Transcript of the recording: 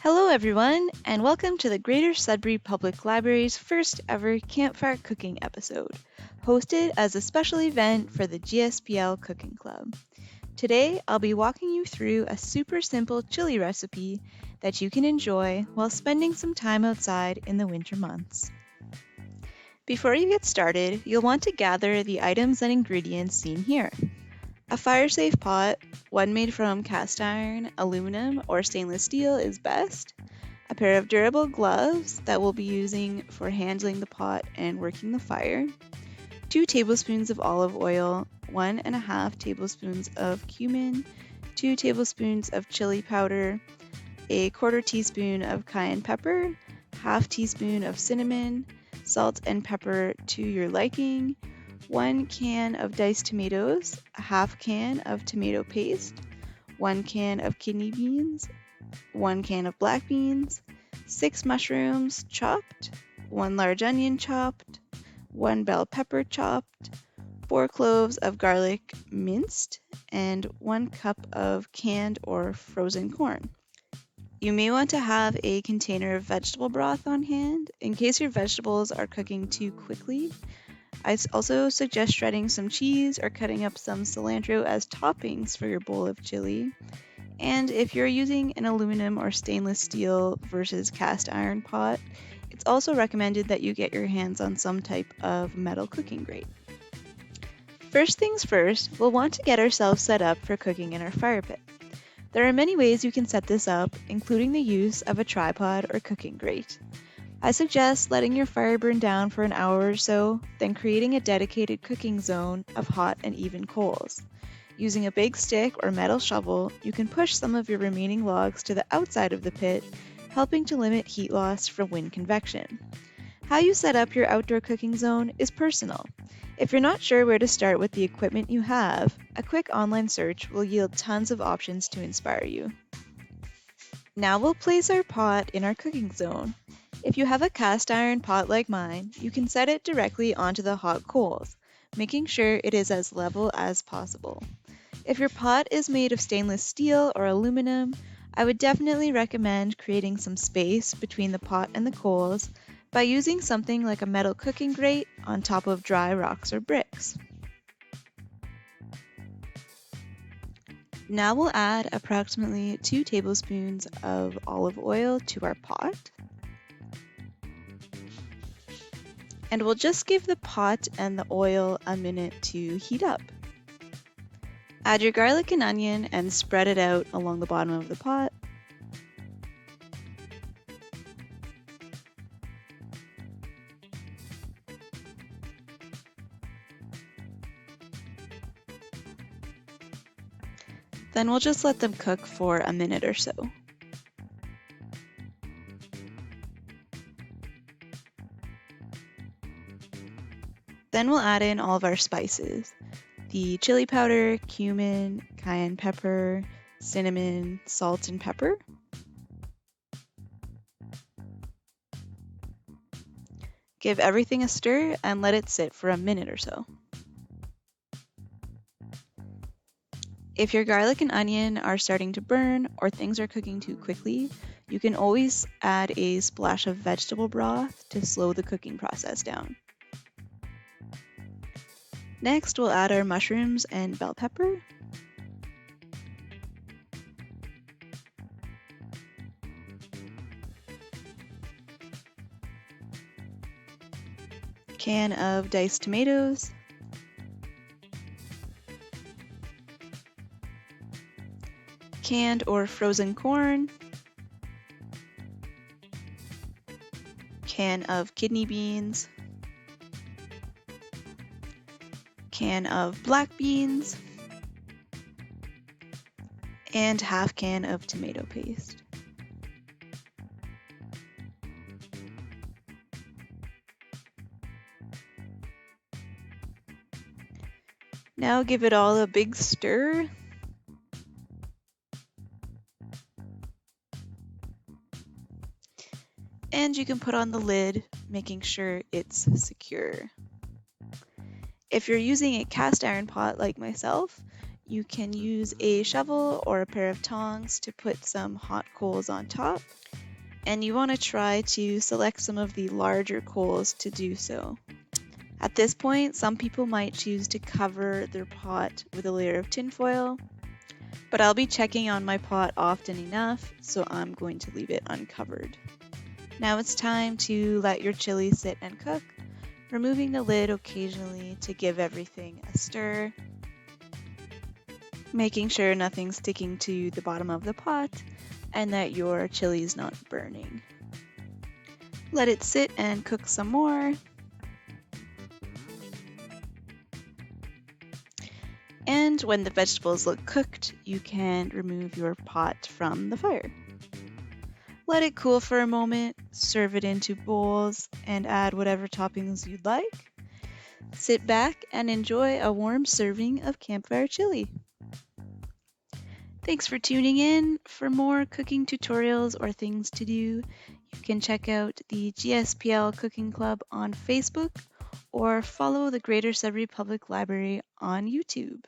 Hello, everyone, and welcome to the Greater Sudbury Public Library's first ever Campfire cooking episode, hosted as a special event for the GSPL Cooking Club. Today, I'll be walking you through a super simple chili recipe that you can enjoy while spending some time outside in the winter months. Before you get started, you'll want to gather the items and ingredients seen here. A fire-safe pot, one made from cast iron, aluminum, or stainless steel is best. A pair of durable gloves that we'll be using for handling the pot and working the fire. 2 tablespoons of olive oil, 1.5 tablespoons of cumin, 2 tablespoons of chili powder, a quarter teaspoon of cayenne pepper, half teaspoon of cinnamon, salt and pepper to your liking, 1 can of diced tomatoes, a half can of tomato paste, 1 can of kidney beans, 1 can of black beans, 6 mushrooms chopped, 1 large onion chopped, 1 bell pepper chopped, 4 cloves of garlic minced, and 1 cup of canned or frozen corn. You may want to have a container of vegetable broth on hand in case your vegetables are cooking too quickly. I also suggest shredding some cheese or cutting up some cilantro as toppings for your bowl of chili. And if you're using an aluminum or stainless steel versus cast iron pot, it's also recommended that you get your hands on some type of metal cooking grate. First things first, we'll want to get ourselves set up for cooking in our fire pit. There are many ways you can set this up, including the use of a tripod or cooking grate. I suggest letting your fire burn down for an hour or so, then creating a dedicated cooking zone of hot and even coals. Using a big stick or metal shovel, you can push some of your remaining logs to the outside of the pit, helping to limit heat loss from wind convection. How you set up your outdoor cooking zone is personal. If you're not sure where to start with the equipment you have, a quick online search will yield tons of options to inspire you. Now we'll place our pot in our cooking zone. If you have a cast iron pot like mine, you can set it directly onto the hot coals, making sure it is as level as possible. If your pot is made of stainless steel or aluminum, I would definitely recommend creating some space between the pot and the coals by using something like a metal cooking grate on top of dry rocks or bricks. Now we'll add approximately 2 tablespoons of olive oil to our pot. And we'll just give the pot and the oil a minute to heat up. Add your garlic and onion and spread it out along the bottom of the pot. Then we'll just let them cook for a minute or so. Then we'll add in all of our spices. The chili powder, cumin, cayenne pepper, cinnamon, salt, and pepper. Give everything a stir and let it sit for a minute or so. If your garlic and onion are starting to burn or things are cooking too quickly, you can always add a splash of vegetable broth to slow the cooking process down. Next, we'll add our mushrooms and bell pepper. Can of diced tomatoes. Canned or frozen corn. Can of kidney beans. Can of black beans, and half can of tomato paste. Now give it all a big stir. And you can put on the lid, making sure it's secure. If you're using a cast iron pot like myself, You can use a shovel or a pair of tongs to put some hot coals on top, and you want to try to select some of the larger coals to do so. At this point, some people might choose to cover their pot with a layer of tinfoil, but I'll be checking on my pot often enough, so I'm going to leave it uncovered. Now it's time to let your chili sit and cook, removing the lid occasionally to give everything a stir, making sure nothing's sticking to the bottom of the pot and that your chili is not burning. Let it sit and cook some more. And when the vegetables look cooked, you can remove your pot from the fire. Let it cool for a moment, serve it into bowls, and add whatever toppings you'd like. Sit back and enjoy a warm serving of Campfire chili. Thanks for tuning in. For more cooking tutorials or things to do, you can check out the GSPL Cooking Club on Facebook or follow the Greater Sudbury Public Library on YouTube.